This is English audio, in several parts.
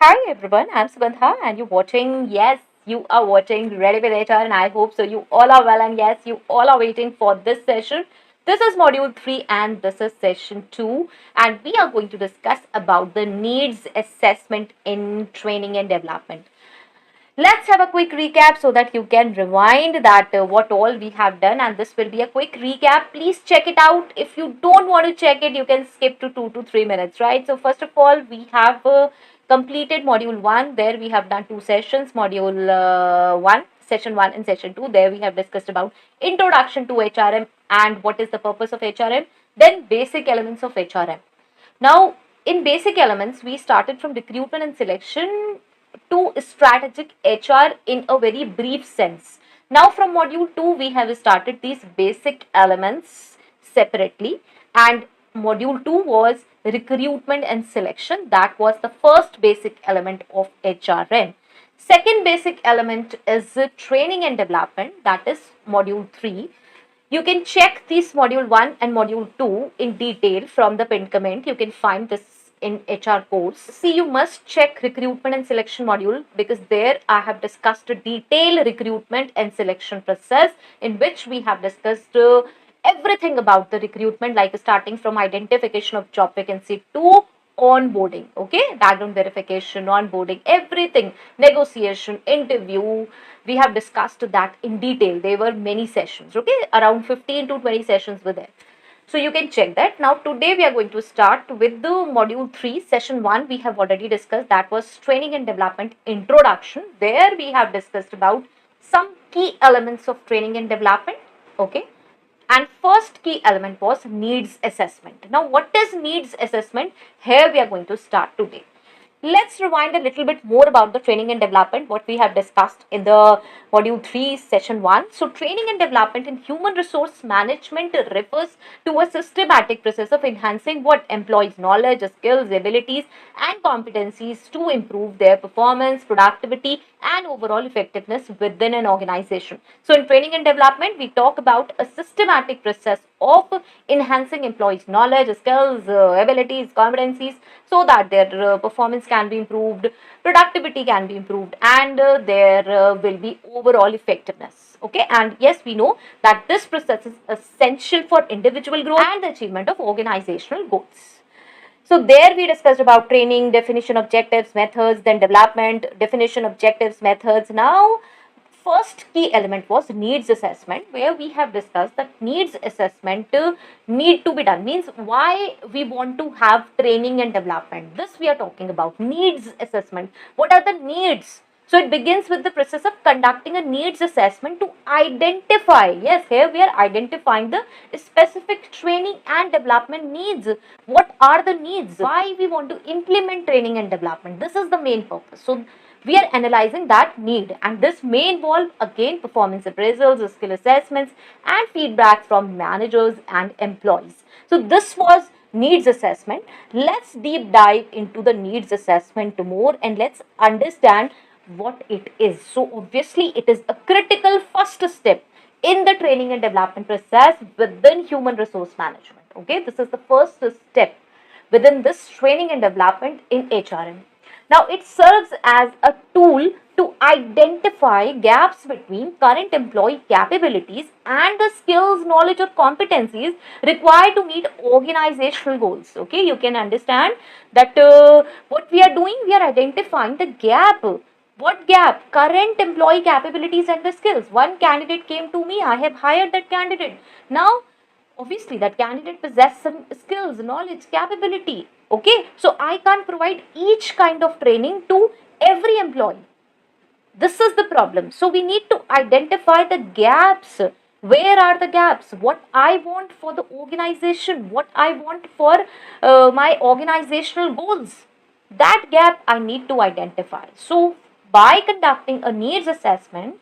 Hi everyone, I'm Sugandha and you're watching, yes, you are watching Ready with HR and I hope so you all are well and yes, you all are waiting for this session. This is module 3 and this is session 2 and we are going to discuss about the needs assessment in training and development. Let's have a quick recap so that you can rewind that what all we have done, and this will be a quick recap. Please check it out. If you don't want to check it, you can skip to 2 to 3 minutes, right? So first of all, we have completed module 1. There we have done two sessions, module 1, session 1 and session 2. There we have discussed about introduction to HRM and what is the purpose of HRM, then basic elements of HRM. Now, in basic elements, we started from recruitment and selection to strategic HR in a very brief sense. Now, from module 2, we have started these basic elements separately, and module 2 was recruitment and selection. That was the first basic element of HRM. Second basic element is training and development, that is module 3. You can check this module 1 and module 2 in detail from the pinned comment. You can find this in HR course. See, you must check recruitment and selection module because there I have discussed a detailed recruitment and selection process in which we have discussed everything about the recruitment, like starting from identification of job vacancy to onboarding, okay, background verification, onboarding, everything, negotiation, interview. We have discussed that in detail. There were many sessions, okay, around 15 to 20 sessions were there. So you can check that. Now today we are going to start with the module 3, session 1. We have already discussed, that was training and development introduction. There we have discussed about some key elements of training and development, okay. And first key element was needs assessment. Now, what is needs assessment? Here we are going to start today. Let's rewind a little bit more about the training and development, what we have discussed in the module 3, session 1. So, training and development in human resource management refers to a systematic process of enhancing what employees' knowledge, skills, abilities, and competencies to improve their performance, productivity, and overall effectiveness within an organization. So, in training and development, we talk about a systematic process of enhancing employees' knowledge, skills, abilities, competencies, so that their performance can be improved, productivity can be improved, and there will be overall effectiveness. Okay, and yes, we know that this process is essential for individual growth and the achievement of organizational goals. So there we discussed about training, definition, objectives, methods, then development, definition, objectives, methods. Now, first key element was needs assessment, where we have discussed that needs assessment need to be done. Means why we want to have training and development. This we are talking about needs assessment. What are the needs? So it begins with the process of conducting a needs assessment to identify. Yes, here we are identifying the specific training and development needs. What are the needs? Why we want to implement training and development? This is the main purpose. So we are analyzing that need, and this may involve again performance appraisals, skill assessments, and feedback from managers and employees. So this was needs assessment. Let's deep dive into the needs assessment more and let's understand what it is. So obviously it is a critical first step in the training and development process within human resource management. Okay, this is the first step within this training and development in HRM. Now, it serves as a tool to identify gaps between current employee capabilities and the skills, knowledge, or competencies required to meet organizational goals. Okay, you can understand that what we are doing, we are identifying the gap. What gap? Current employee capabilities and the skills. One candidate came to me, I have hired that candidate. Now, obviously that candidate possesses some skills, knowledge, capability. Okay, so I can't provide each kind of training to every employee. This is the problem. So we need to identify the gaps. Where are the gaps? What I want for the organization, what I want for my organizational goals, that gap I need to identify. So by conducting a needs assessment,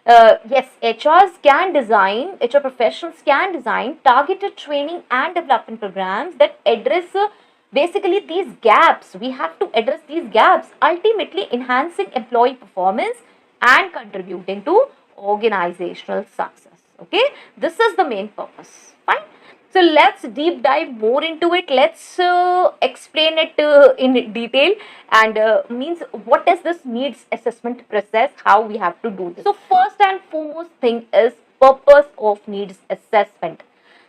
yes, HR professionals can design targeted training and development programs that address basically these gaps. We have to address these gaps, ultimately enhancing employee performance and contributing to organizational success. Okay, this is the main purpose. Fine. So let's deep dive more into it. Let's explain it in detail, and means what is this needs assessment process, how we have to do this. So first and foremost thing is purpose of needs assessment.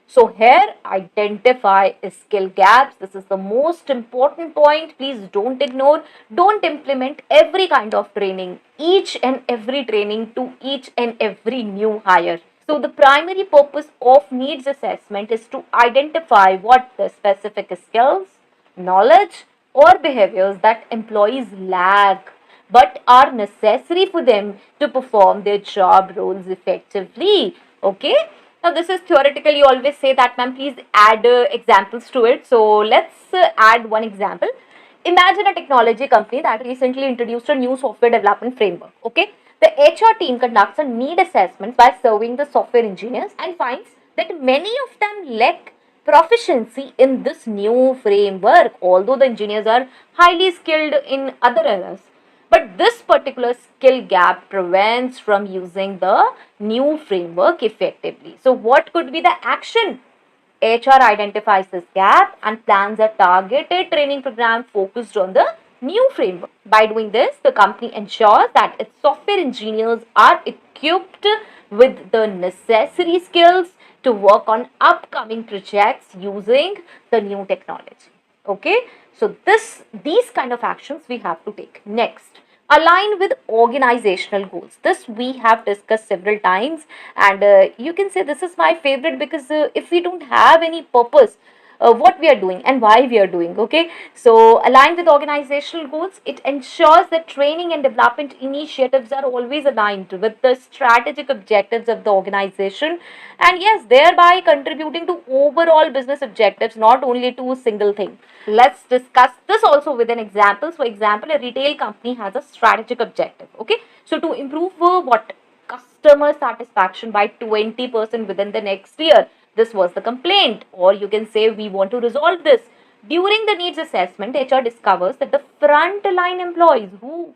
So here, identify skill gaps. This is the most important point. Please don't ignore. Don't implement every kind of training, each and every training to each and every new hire. So the primary purpose of needs assessment is to identify what the specific skills, knowledge, or behaviors that employees lack but are necessary for them to perform their job roles effectively. Okay. Now, this is theoretical. You always say that, ma'am, please add examples to it. So, let's add one example. Imagine a technology company that recently introduced a new software development framework. Okay. The HR team conducts a need assessment by surveying the software engineers and finds that many of them lack proficiency in this new framework, although the engineers are highly skilled in other areas. But this particular skill gap prevents from using the new framework effectively. So what could be the action? HR identifies this gap and plans a targeted training program focused on the new framework. By doing this, the company ensures that its software engineers are equipped with the necessary skills to work on upcoming projects using the new technology. Okay, so these kind of actions we have to take. Next, align with organizational goals. This we have discussed several times, and you can say this is my favorite because if we don't have any purpose, what we are doing and why we are doing. Okay, so align with organizational goals. It ensures that training and development initiatives are always aligned with the strategic objectives of the organization, and yes, thereby contributing to overall business objectives, not only to a single thing. Let's discuss this also with an example. For example, a retail company has a strategic objective. Okay, so to improve what customer satisfaction by 20% within the next year. This was the complaint, or you can say we want to resolve this. During the needs assessment, HR discovers that the frontline employees who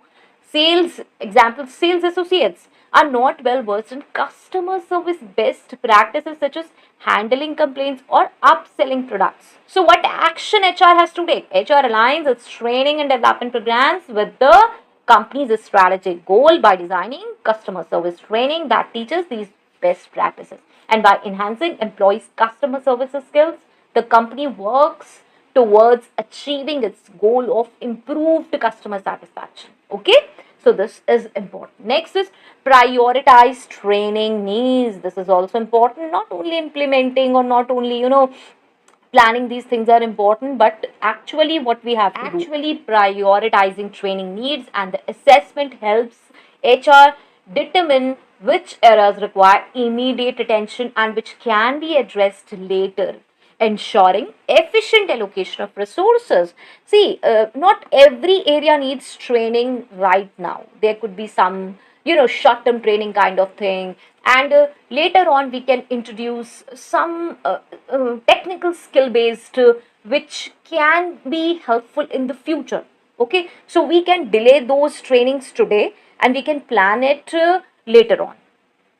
sales associates are not well versed in customer service best practices such as handling complaints or upselling products. So what action HR has to take? HR aligns its training and development programs with the company's strategic goal by designing customer service training that teaches these best practices. And by enhancing employees' customer services skills, the company works towards achieving its goal of improved customer satisfaction. Okay, so this is important. Next is prioritize training needs. This is also important. Not only implementing or not only planning these things are important, but actually what we have to actually do. Prioritizing training needs, and the assessment helps HR determine which areas require immediate attention and which can be addressed later, ensuring efficient allocation of resources. See, not every area needs training right now. There could be some, short term training kind of thing, and later on we can introduce some technical skill based which can be helpful in the future. Okay, so we can delay those trainings today and we can plan it later on.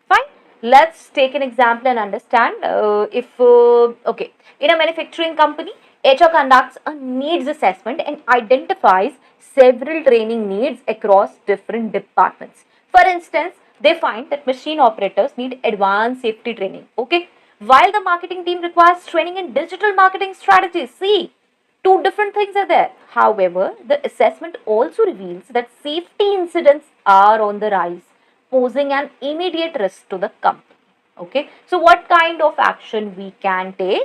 Fine. Let's take an example and understand. Okay, in a manufacturing company, HR conducts a needs assessment and identifies several training needs across different departments. For instance, they find that machine operators need advanced safety training. Okay, while the marketing team requires training in digital marketing strategies. See, two different things are there. However, the assessment also reveals that safety incidents are on the rise, posing an immediate risk to the company. Okay, so what kind of action we can take?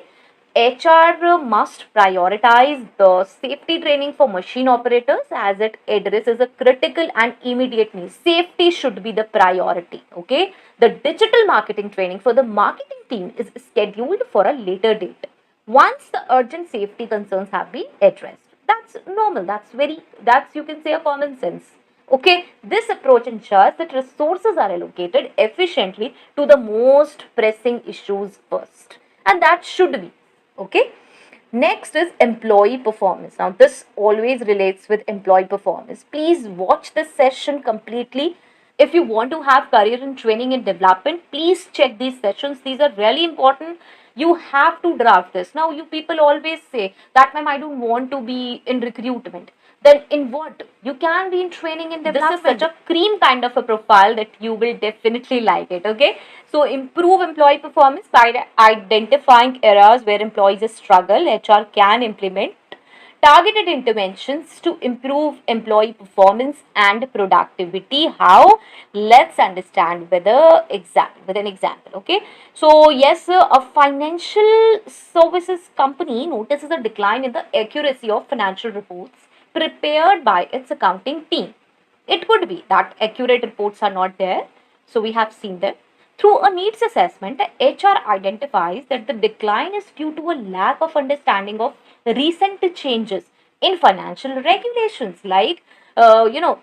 HR must prioritize the safety training for machine operators as it addresses a critical and immediate need. Safety should be the priority. Okay, the digital marketing training for the marketing team is scheduled for a later date once the urgent safety concerns have been addressed. That's normal. That's you can say a common sense. Okay, this approach ensures that resources are allocated efficiently to the most pressing issues first, and that should be. Okay, next is employee performance. Now, this always relates with employee performance. Please watch this session completely. If you want to have career in training and development, please check these sessions. These are really important. You have to draft this. Now, you people always say that, ma'am, I don't want to be in recruitment. Then in what? You can be in training and development. This is such a cream kind of a profile that you will definitely like it, okay? So improve employee performance by identifying areas where employees struggle. HR can implement targeted interventions to improve employee performance and productivity. How? Let's understand with an example. Okay, so yes, a financial services company notices a decline in the accuracy of financial reports prepared by its accounting team. It could be that accurate reports are not there, so we have seen them. Through a needs assessment, the HR identifies that the decline is due to a lack of understanding of recent changes in financial regulations, like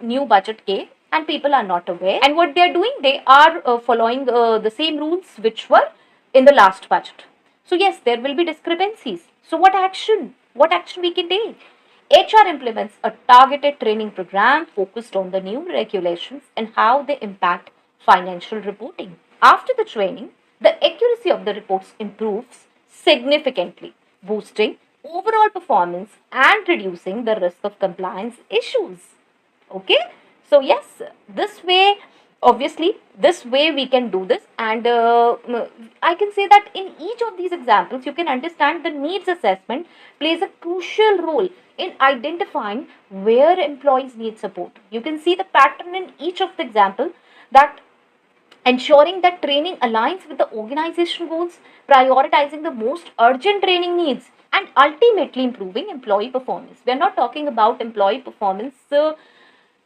new budget came and people are not aware. And what they are doing, they are following the same rules which were in the last budget. So yes, there will be discrepancies. So what action? What action we can take? HR implements a targeted training program focused on the new regulations and how they impact financial reporting. After the training, the accuracy of the reports improves significantly, boosting overall performance and reducing the risk of compliance issues. Okay, so yes, this way, obviously, this way we can do this, and I can say that in each of these examples, you can understand the needs assessment plays a crucial role in identifying where employees need support. You can see the pattern in each of the example, that ensuring that training aligns with the organization goals, prioritizing the most urgent training needs, and ultimately improving employee performance. We are not talking about employee performance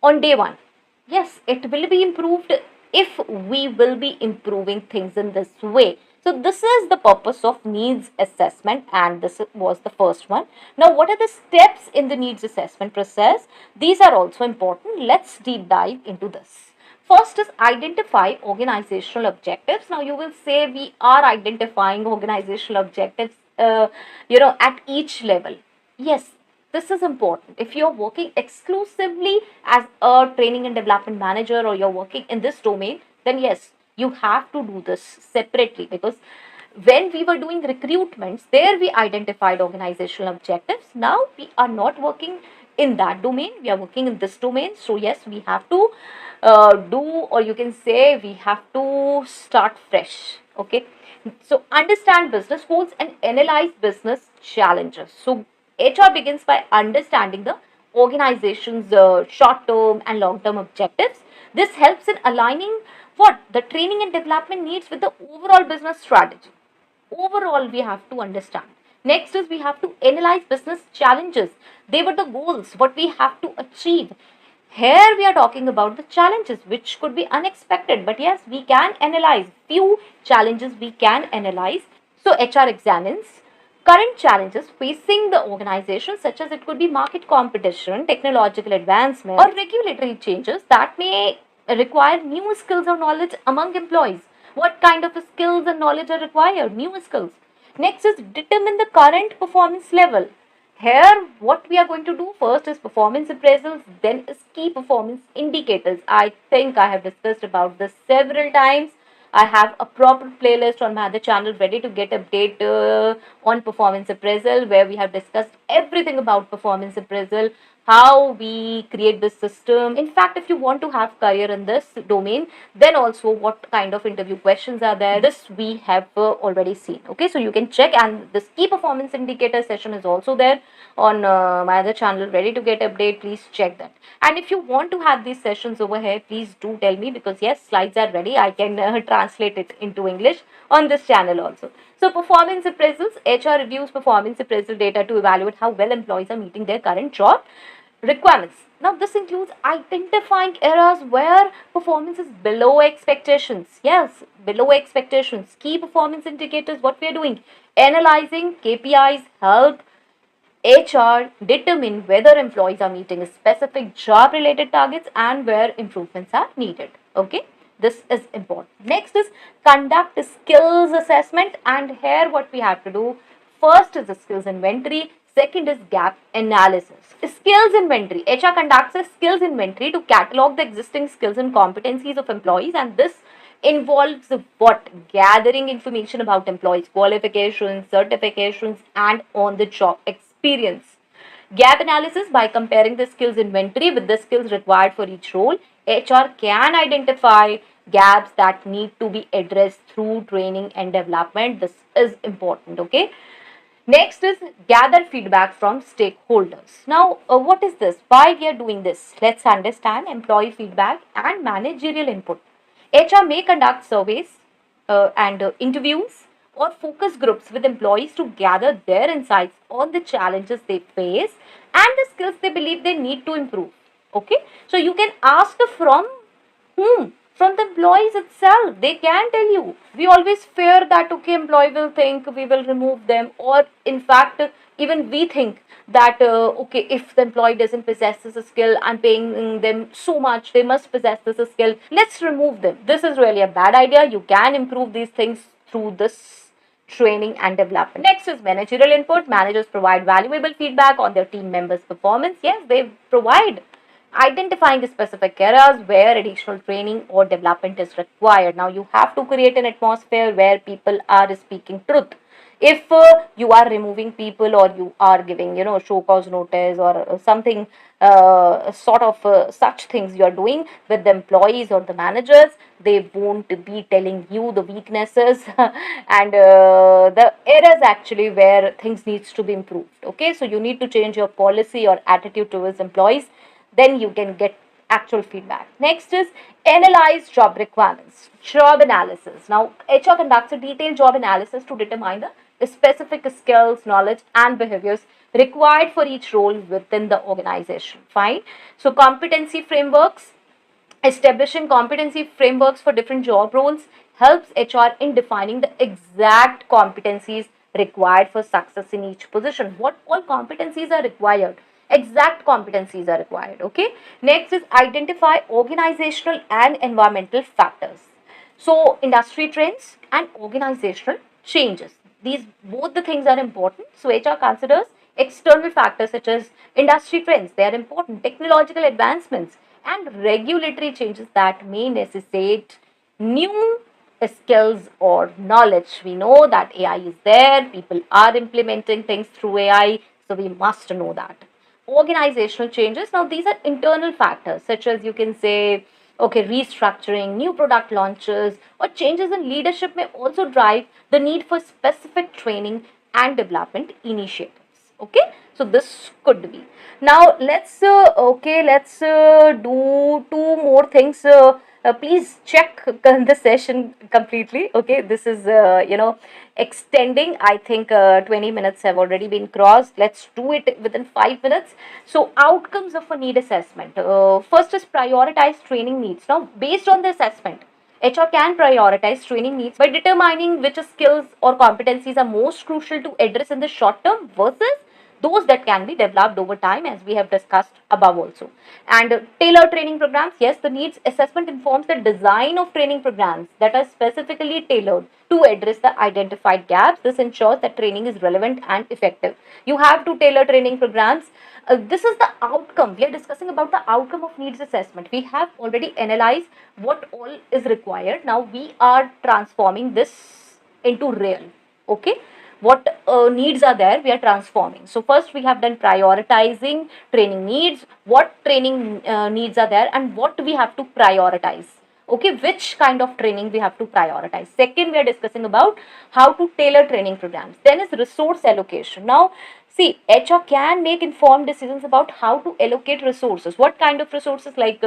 on day one. Yes, it will be improved if we will be improving things in this way. So this is the purpose of needs assessment, and this was the first one. Now, what are the steps in the needs assessment process? These are also important. Let's deep dive into this. First is identify organizational objectives. Now you will say we are identifying organizational objectives, at each level. Yes, this is important. If you're working exclusively as a training and development manager, or you're working in this domain, then yes, you have to do this separately, because when we were doing recruitments, there we identified organizational objectives. Now we are not working in that domain, we are working in this domain. So yes, we have to do, or you can say we have to start fresh. Okay, so understand business goals and analyze business challenges. So HR begins by understanding the organization's short term and long term objectives. This helps in aligning what the training and development needs with the overall business strategy. Overall, we have to understand. Next is we have to analyze business challenges. They were the goals, what we have to achieve. Here we are talking about the challenges which could be unexpected, but yes, we can analyze few challenges, we can analyze. So HR examines current challenges facing the organization, such as it could be market competition, technological advancement, or regulatory changes that may require new skills or knowledge among employees. What kind of skills and knowledge are required? New skills. Next is determine the current performance level. Here, what we are going to do first is performance appraisals, then is key performance indicators. I think I have discussed about this several times. I have a proper playlist on my other channel ready to get update on performance appraisal, where we have discussed everything about performance appraisal, how we create this system. In fact, if you want to have career in this domain, then also what kind of interview questions are there, this we have already seen. Okay, so you can check, and this key performance indicator session is also there on my other channel ready to get update. Please check that. And if you want to have these sessions over here, please do tell me, because yes, slides are ready. I can translate it into English on this channel also. So performance appraisals, HR reviews performance appraisal data to evaluate how well employees are meeting their current job requirements. Now this includes identifying areas where performance is below expectations. Yes, below expectations. Key performance indicators, what we are doing, analyzing KPIs help HR determine whether employees are meeting specific job related targets and where improvements are needed. Okay, this is important. Next is conduct skills assessment, and here what we have to do first is the skills inventory, second is gap analysis. Skills inventory, HR conducts a skills inventory to catalog the existing skills and competencies of employees, and this involves what? Gathering information about employees' qualifications, certifications, and on the job experience. Gap analysis: by comparing the skills inventory with the skills required for each role, HR can identify gaps that need to be addressed through training and development. This is important, okay? Next is gather feedback from stakeholders. Now, what is this? Why we are doing this? Let's understand employee feedback and managerial input. HR may conduct surveys and interviews or focus groups with employees to gather their insights on the challenges they face and the skills they believe they need to improve. Okay, so you can ask from whom? From the employees itself. They can tell you. We always fear that, okay, employee will think we will remove them, or in fact, even we think that, okay, if the employee doesn't possess this skill, I'm paying them so much, they must possess this skill, let's remove them. This is really a bad idea. You can improve these things through this training and development. Next is managerial input. Managers provide valuable feedback on their team members' performance. Yes, they provide, identifying specific areas where additional training or development is required. Now, you have to create an atmosphere where people are speaking truth. If you are removing people, or you are giving, show cause notice, or something, sort of such things you are doing with the employees or the managers, they won't be telling you the weaknesses and the areas actually where things needs to be improved. Okay, so you need to change your policy or attitude towards employees, then you can get actual feedback. Next is analyze job requirements. Job analysis. Now, HR conducts a detailed job analysis to determine the specific skills, knowledge, and behaviors required for each role within the organization. Fine. So, competency frameworks. Establishing competency frameworks for different job roles helps HR in defining the exact competencies required for success in each position. What all competencies are required? Exact competencies are required. Okay. Next is identify organizational and environmental factors. So, industry trends and organizational changes. These both the things are important. So, HR considers external factors such as industry trends, they are important, technological advancements, and regulatory changes that may necessitate new skills or knowledge. We know that AI is there, people are implementing things through AI, so we must know that. Organizational changes. Now, these are internal factors such as, you can say, okay, restructuring, new product launches, or changes in leadership may also drive the need for specific training and development initiatives. Okay, so this could be. Now let's do two more things. Please check the session completely. Okay, this is extending. I think 20 minutes have already been crossed. Let's do it within 5 minutes. So, outcomes of a need assessment. First is prioritize training needs. Now, based on the assessment, HR can prioritize training needs by determining which skills or competencies are most crucial to address in the short term versus those that can be developed over time, as we have discussed above also. And tailored training programs. Yes, the needs assessment informs the design of training programs that are specifically tailored to address the identified gaps. This ensures that training is relevant and effective. You have to tailor training programs. This is the outcome. We are discussing about the outcome of needs assessment. We have already analyzed what all is required. Now we are transforming this into real. Okay, what needs are there, we are transforming. So first we have done prioritizing training needs, what training needs are there, and what we have to prioritize. Okay, which kind of training we have to prioritize. Second, we are discussing about how to tailor training programs. Then is resource allocation. Now see, HR can make informed decisions about how to allocate resources. What kind of resources? Like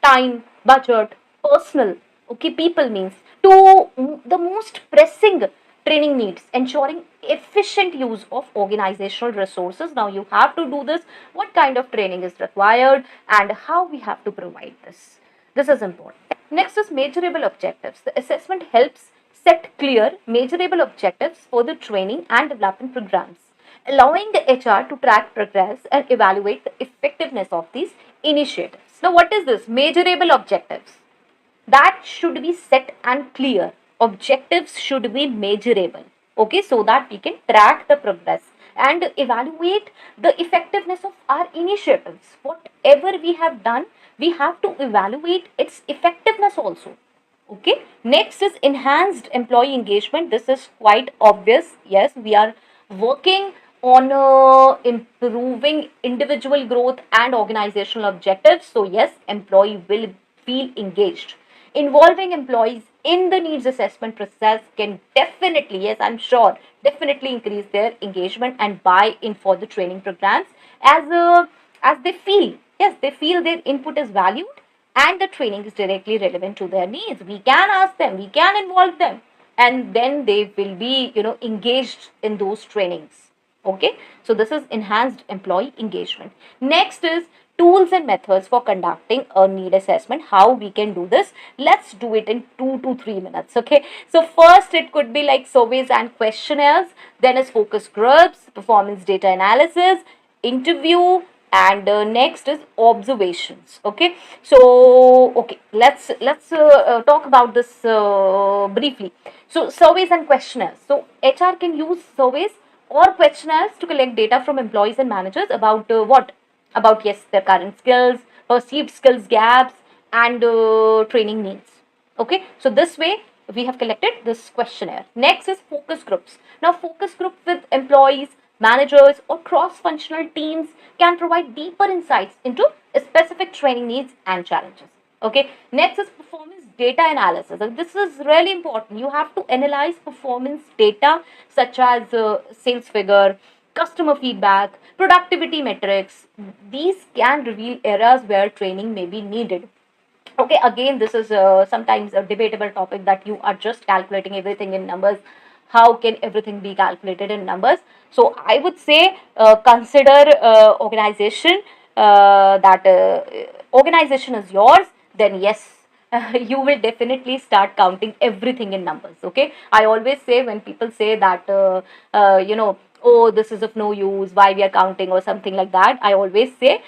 time, budget, personal, okay, people means, to the most pressing training needs, ensuring efficient use of organizational resources. Now you have to do this, what kind of training is required, and how we have to provide this. This is important. Next is measurable objectives. The assessment helps set clear, measurable objectives for the training and development programs, allowing the HR to track progress and evaluate the effectiveness of these initiatives. Now, what is this? Measurable objectives. That should be set and clear. Objectives should be measurable. Okay, so that we can track the progress and evaluate the effectiveness of our initiatives. Whatever we have done, we have to evaluate its effectiveness also. Okay, next is enhanced employee engagement. This is quite obvious. Yes, we are working on improving individual growth and organizational objectives. So, yes, employee will feel engaged. Involving employees in the needs assessment process can definitely, yes, I'm sure, definitely increase their engagement and buy in for the training programs as they feel, yes, they feel their input is valued and the training is directly relevant to their needs. We can ask them, we can involve them, and then they will be, engaged in those trainings. Okay, so this is enhanced employee engagement. Next is tools and methods for conducting a need assessment. How we can do this? Let's do it in 2 to 3 minutes. Okay, so first it could be like surveys and questionnaires, then is focus groups, performance data analysis, interview, and next is observations. Okay, so okay, let's talk about this briefly. So surveys and questionnaires. So HR can use surveys or questionnaires to collect data from employees and managers about what, about, yes, their current skills, perceived skills gaps, and training needs. Okay, so this way we have collected this questionnaire. Next is focus groups. Now focus group with employees, managers, or cross functional teams can provide deeper insights into specific training needs and challenges. Okay, next is performance data analysis. And this is really important. You have to analyze performance data such as sales figure, customer feedback, productivity metrics. These can reveal areas where training may be needed. Okay, again, this is sometimes a debatable topic, that you are just calculating everything in numbers. How can everything be calculated in numbers? So I would say consider organization, that organization is yours, then yes, you will definitely start counting everything in numbers. Okay, I always say, when people say that oh, this is of no use, why we are counting, or something like that, I always say,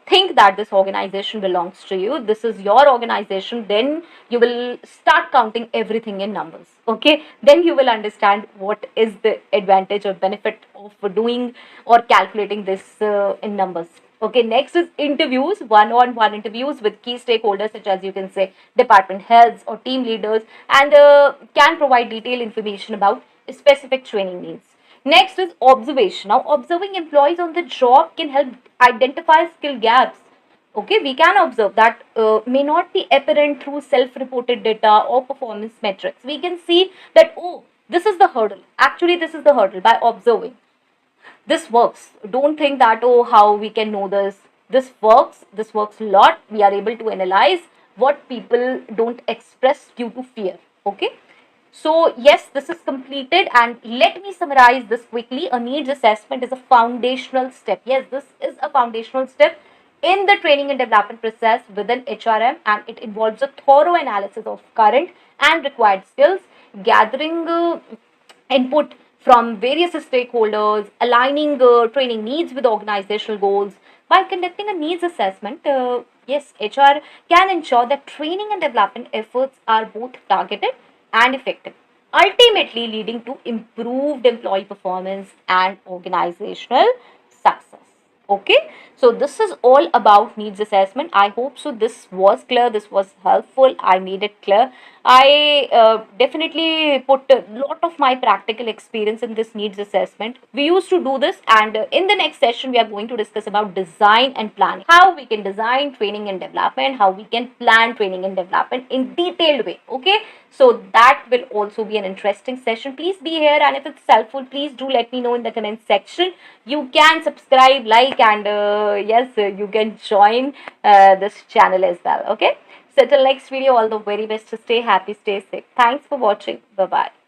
think that this organization belongs to you, this is your organization, then you will start counting everything in numbers. Okay, then you will understand what is the advantage or benefit of doing or calculating this in numbers. Okay, next is interviews, one-on-one interviews with key stakeholders, such as, you can say, department heads or team leaders, and can provide detailed information about specific training needs. Next is observation. Now, observing employees on the job can help identify skill gaps. Okay, we can observe that may not be apparent through self-reported data or performance metrics. We can see that, oh, this is the hurdle. Actually, this is the hurdle by observing. This works. Don't think that, oh, how we can know this. This works. This works a lot. We are able to analyze what people don't express due to fear. Okay, so yes, this is completed, and let me summarize this quickly. A needs assessment is a foundational step. Yes, this is a foundational step in the training and development process within HRM, and it involves a thorough analysis of current and required skills, gathering input from various stakeholders, aligning training needs with organizational goals. By conducting a needs assessment, yes, HR can ensure that training and development efforts are both targeted and effective, ultimately leading to improved employee performance and organizational success. Okay, so this is all about needs assessment. I hope so this was clear, this was helpful, I made it clear. I definitely put a lot of my practical experience in this needs assessment. We used to do this, and in the next session we are going to discuss about design and planning, how we can design training and development, how we can plan training and development in detailed way. Okay, so that will also be an interesting session. Please be here, and if it's helpful, please do let me know in the comment section. You can subscribe, like, and yes, you can join this channel as well. Okay, so till next video, all the very best. To stay happy, stay safe. Thanks for watching. Bye bye.